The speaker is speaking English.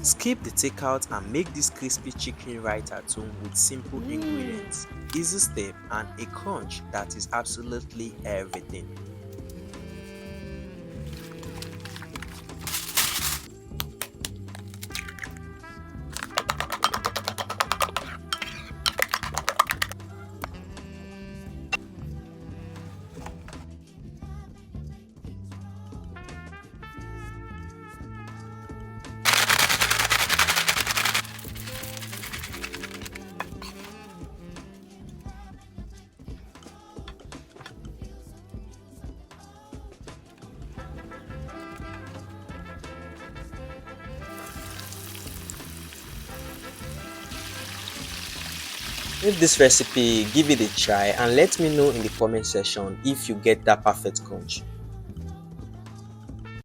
Skip the takeout and make this crispy chicken right at home with simple ingredients, easy step, and a crunch that is absolutely everything. If this recipe, give it a try and let me know in the comment section if you get that perfect crunch.